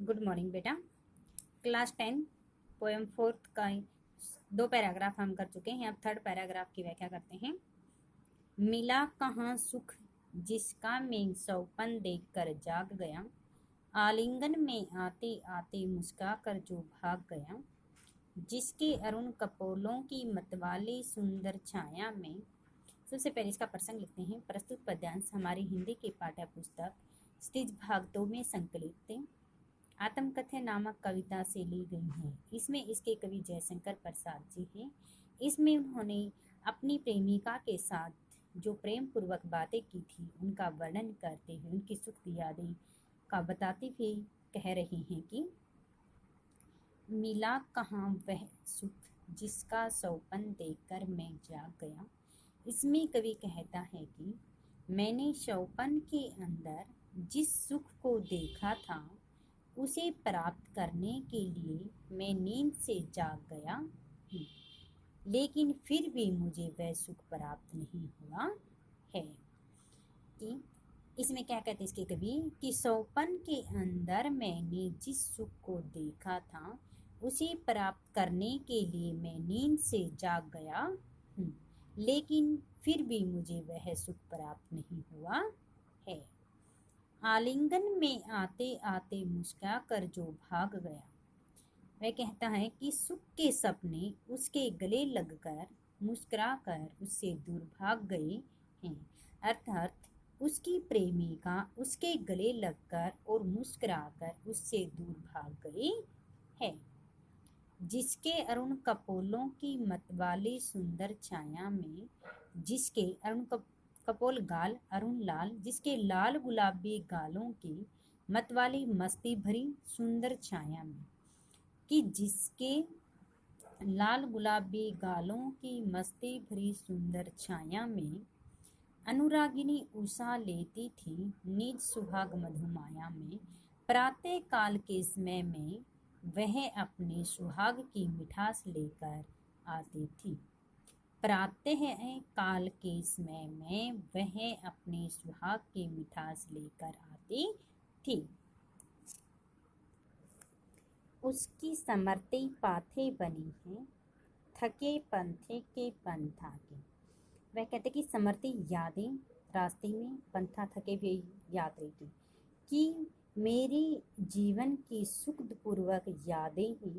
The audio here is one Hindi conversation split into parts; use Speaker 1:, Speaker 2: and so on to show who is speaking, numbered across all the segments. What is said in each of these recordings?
Speaker 1: गुड मॉर्निंग बेटा। क्लास 10 पोएम फोर्थ का 2 पैराग्राफ हम कर चुके हैं। अब थर्ड पैराग्राफ की व्याख्या करते हैं। मिला कहाँ सुख जिसका मैं सौपन देख कर जाग गया, आलिंगन में आते आते मुस्का कर जो भाग गया, जिसके अरुण कपोलों की मतवाली सुंदर छाया में। सबसे पहले इसका प्रसंग लिखते हैं। प्रस्तुत पद्यांश हमारी हिंदी की पाठ्य पुस्तक स्टिच भाग 2 में संकलित थे। आत्मकथन नामक कविता से ली गई है। इसमें इसके कवि जयशंकर प्रसाद जी हैं। इसमें उन्होंने अपनी प्रेमिका के साथ जो प्रेम पूर्वक बातें की थी उनका वर्णन करते हुए उनकी सुख यादें का बताते हुए कह रहे हैं कि मिला कहाँ वह सुख जिसका सौपन देखकर मैं जाग गया। इसमें कवि कहता है कि मैंने सौपन के अंदर जिस सुख को देखा था उसे प्राप्त करने के लिए मैं नींद से जाग गया हूँ, लेकिन फिर भी मुझे वह सुख प्राप्त नहीं हुआ है। कि इसमें क्या कहते हैं इसके कवि कि सौपन के अंदर मैंने जिस सुख को देखा था उसे प्राप्त करने के लिए मैं नींद से जाग गया हूँ, लेकिन फिर भी मुझे वह सुख प्राप्त नहीं हुआ है। आलिंगन में आते आते मुस्कुरा कर जो भाग गया। वह कहता है कि सुख के सपने उसके गले लगकर मुस्कुरा कर उससे दूर भाग गए हैं। अर्थात उसकी प्रेमिका उसके गले लगकर और मुस्कुराकर उससे दूर भाग गई है। जिसके अरुण कपोलों की मतवाली सुंदर छाया में, जिसके अरुण कपोल गाल अरुण लाल, जिसके लाल गुलाबी गालों की मतवाली मस्ती भरी सुंदर छाया में, कि जिसके लाल गुलाबी गालों की मस्ती भरी सुंदर छाया में अनुरागिनी उषा लेती थी निज सुहाग मधुमाया में। प्रातः काल के समय में वह अपने सुहाग की मिठास लेकर आती थी। प्रातः काल के समय में वह अपने सुहाग की मिठास लेकर आती थी। उसकी समर्ति पाथे बनी है थके पंथे के पंथा के। वह कहते कि समर्ति यादें रास्ते में पंथा थके हुए यात्री की, कि मेरी जीवन की सुखपूर्वक यादें ही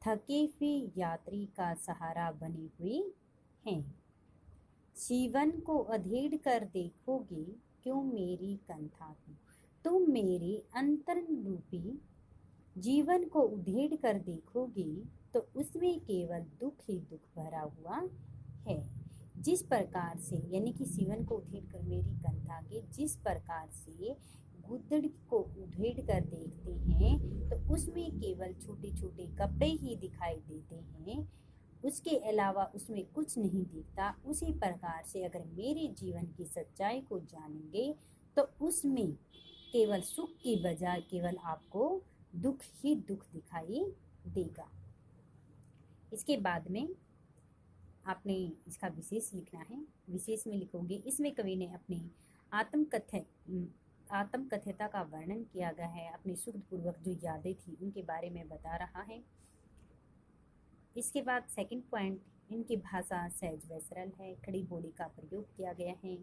Speaker 1: थके हुए यात्री का सहारा बनी हुई हैं। जीवन को अधेड़ कर देखोगे क्यों मेरी कंथा की, तुम मेरे अंतरंग रूपी जीवन को उधेड़ कर देखोगे तो उसमें केवल दुख ही दुख भरा हुआ है। जिस प्रकार से यानी कि जीवन को उधेड़ कर मेरी कंथा के जिस प्रकार से गुदड़ को उधेड़ कर देखते हैं तो उसमें केवल छोटे छोटे कपड़े ही दिखाई देते हैं, उसके अलावा उसमें कुछ नहीं दिखता। उसी प्रकार से अगर मेरे जीवन की सच्चाई को जानेंगे तो उसमें केवल सुख की बजाय केवल आपको दुख ही दुख दिखाई देगा। इसके बाद में आपने इसका विशेष लिखना है। विशेष में लिखोगे, इसमें कवि ने अपनी आत्मकथ्यता का वर्णन किया गया है। अपनी सुखपूर्वक जो यादें थी उनके बारे में बता रहा है। इसके बाद सेकंड पॉइंट, इनकी भाषा सहज व सरल है, खड़ी बोली का प्रयोग किया गया है,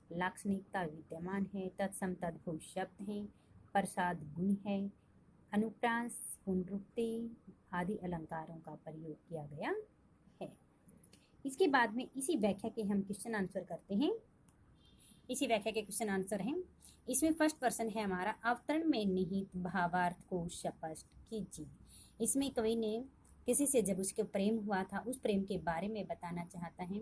Speaker 1: लाक्षणिकता विद्यमान है, तत्सम तद्भव शब्द हैं, प्रसाद गुण है, अनुप्रास पुनरुक्ति आदि अलंकारों का प्रयोग किया गया है। इसके बाद में इसी व्याख्या के हम क्वेश्चन आंसर करते हैं। इसी व्याख्या के क्वेश्चन आंसर हैं। इसमें फर्स्ट पर्सन है हमारा, अवतरण में निहित भावार्थ को स्पष्ट कीजिए। इसमें कवि ने किसी से जब उसके प्रेम हुआ था उस प्रेम के बारे में बताना चाहता है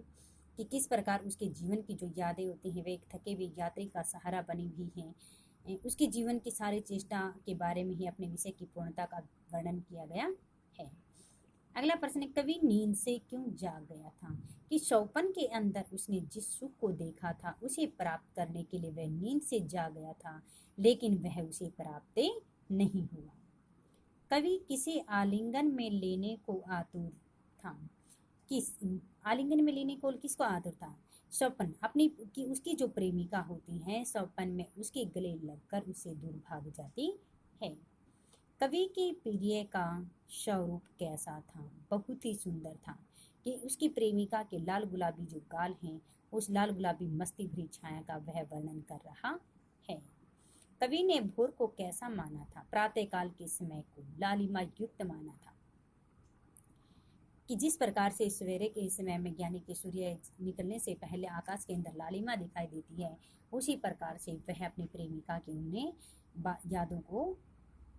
Speaker 1: कि किस प्रकार उसके जीवन की जो यादें होती हैं वे एक थके हुए यात्री का सहारा बनी हुई हैं। उसके जीवन की सारी चेष्टा के बारे में ही अपने विषय की पूर्णता का वर्णन किया गया है। अगला प्रश्न है, कवि नींद से क्यों जाग गया था? कि सौपन के अंदर उसने जिस सुख को देखा था उसे प्राप्त करने के लिए वह नींद से जाग गया था, लेकिन वह उसे प्राप्त नहीं हुआ। कवि किसे आलिंगन में लेने को आतुर था? किस आलिंगन में लेने को किसको आतुर था? सौपन अपनी की उसकी जो प्रेमिका होती है सौपन में उसके गले लगकर उसे दूर भाग जाती है। कवि के प्रिय का स्वरूप कैसा था? बहुत ही सुंदर था कि उसकी प्रेमिका के लाल गुलाबी जो गाल हैं, उस लाल गुलाबी मस्ती भरी छाया का वह वर्णन कर रहा है। कवि ने भोर को कैसा माना था? प्रातःकाल के समय को लालिमा युक्त माना था कि जिस प्रकार से सवेरे के समय में यानी कि सूर्य निकलने से पहले आकाश के अंदर लालिमा दिखाई देती है, उसी प्रकार से वह अपनी प्रेमिका की उन्हें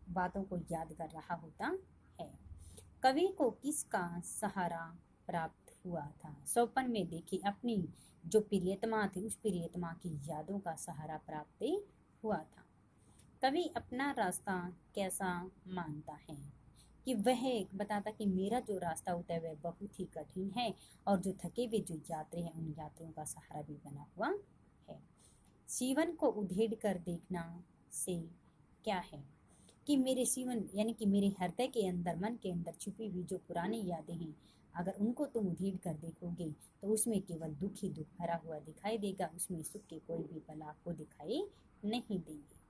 Speaker 1: बातों को याद कर रहा होता है। कवि को किसका सहारा प्राप्त हुआ था? स्वप्न में देखी अपनी जो प्रियतमा थी, उस प्रियतमा की यादों का सहारा प्राप्त हुआ था। कवि अपना रास्ता कैसा मानता है? कि वह बताता कि मेरा जो रास्ता होता है वह बहुत ही कठिन है और जो थके हुए जो यात्री हैं, उन यात्रियों का सहारा भी बना हुआ है। जीवन को उधेड़ कर देखना से क्या है? कि मेरे जीवन यानी कि मेरे हृदय के अंदर, मन के अंदर छुपी हुई जो पुरानी यादें हैं, अगर उनको तुम उधेड़ कर देखोगे तो उसमें केवल दुख ही दुख भरा हुआ दिखाई देगा, उसमें सुख के कोई भी पल आपको दिखाई नहीं देंगे।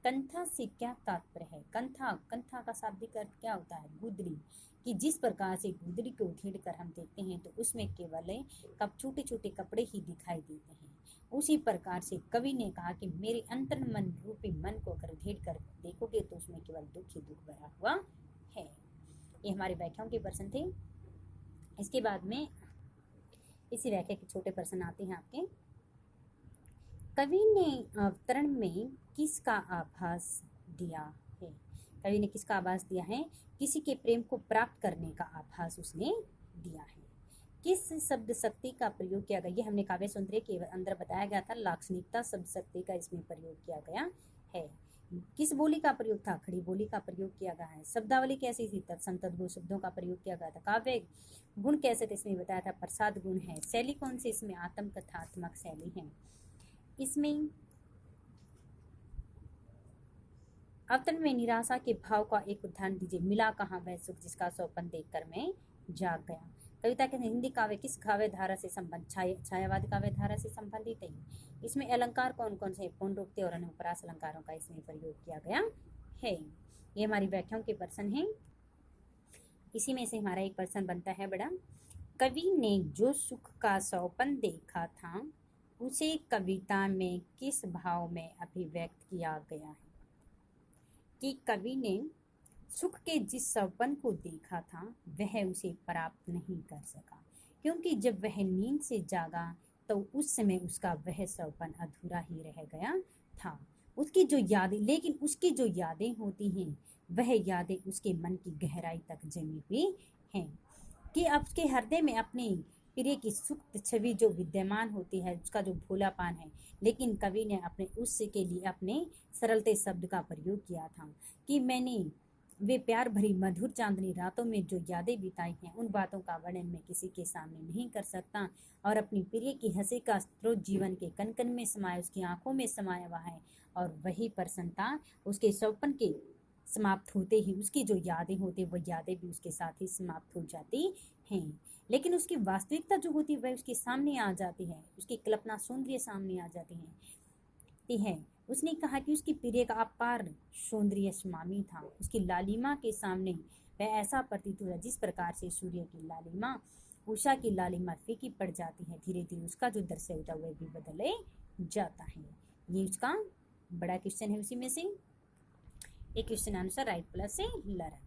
Speaker 1: कंथा से क्या तात्पर्य है? कंथा का शाब्दिक अर्थ क्या होता है? गुदड़ी। कि जिस प्रकार से गुदड़ी को उधेड़ कर हम देखते हैं तो उसमें केवल कब छोटे छोटे कपड़े ही दिखाई देते हैं, उसी प्रकार से कवि ने कहा कि मेरे अंतर्मन रूपी मन को अगर उधेड़ कर देखोगे तो उसमें केवल दुख ही दुख भरा हुआ है। ये हमारे व्याख्याओं के प्रश्न थे। इसके बाद में इसी व्याख्या के छोटे प्रश्न आते हैं आपके। कवि ने अवतरण में किसका आभास दिया है? कवि ने किसका आभास दिया है? किसी के प्रेम को प्राप्त करने का आभास उसने दिया है। किस शब्द शक्ति का प्रयोग किया गया? ये हमने काव्य सौंदर्य के अंदर बताया गया था। लाक्षणिकता शब्द शक्ति का इसमें प्रयोग किया गया है। किस बोली का प्रयोग था? खड़ी बोली का प्रयोग किया गया है। शब्दावली कैसी थी? तत्सम तद्भव शब्दों का प्रयोग किया गया था। काव्य गुण कैसे थे? इसमें बताया था प्रसाद गुण है। शैली कौन सी? इसमें आत्मकथात्मक शैली है। इसमें अवतरण में निराशा के भाव का एक उदाहरण दीजिए। मिला कहाँ वह सुख जिसका स्वप्न देखकर मैं जाग गया। कविता के हिंदी काव्य किस काव्य धारा से संबंध? छायावादी काव्य धारा से संबंधित है। इसमें अलंकार कौन कौन से? पुनरुक्ति और अनुप्रास अलंकारों का इसमें प्रयोग किया गया है। ये हमारी व्याख्याओं के प्रश्न हैं। इसी में से हमारा एक प्रश्न बनता है बड़ा। कवि ने जो सुख का स्वप्न देखा था उसे कविता में किस भाव में अभिव्यक्त किया गया है? कि कवि ने सुख के जिस स्वप्न को देखा था वह उसे प्राप्त नहीं कर सका, क्योंकि जब वह नींद से जागा तो उस समय उसका वह स्वप्न अधूरा ही रह गया था। उसकी जो यादें, लेकिन उसकी जो यादें होती हैं वह यादें उसके मन की गहराई तक जमी हुई हैं कि अब उसके हृदय में अपने प्रिय की सुप्त छवि जो विद्यमान होती है, उसका जो भोलापन है, लेकिन कवि ने अपने उसके लिए अपने सरलते शब्द का प्रयोग किया था कि मैंने वे प्यार भरी मधुर चांदनी रातों में जो यादें बिताई हैं उन बातों का वर्णन मैं किसी के सामने नहीं कर सकता, और अपनी प्रिय की हंसी का स्रोत जीवन के कण कण में समाया, उसकी आंखों में समाया हुआ है, और वही प्रसन्नता उसके स्वप्न के समाप्त होते ही उसकी जो यादें होती वो यादें भी उसके साथ ही समाप्त हो जाती हैं। लेकिन उसकी वास्तविकता जो होती है वह उसके सामने आ जाती है, उसकी कल्पना सौंदर्य सामने आ जाती है। उसने कहा कि उसकी प्रिय का अपार सौंदर्य स्वामी था। उसकी लालिमा के सामने वह ऐसा प्रतीत हुआ जिस प्रकार से सूर्य की लालिमा, उषा की लालिमा फीकी पड़ जाती है, धीरे धीरे उसका जो दृश्य होता है वह भी बदले जाता है। ये उसका बड़ा क्वेश्चन है। उसी में से एक क्वेश्चन आंसर राइट प्लस से लरा।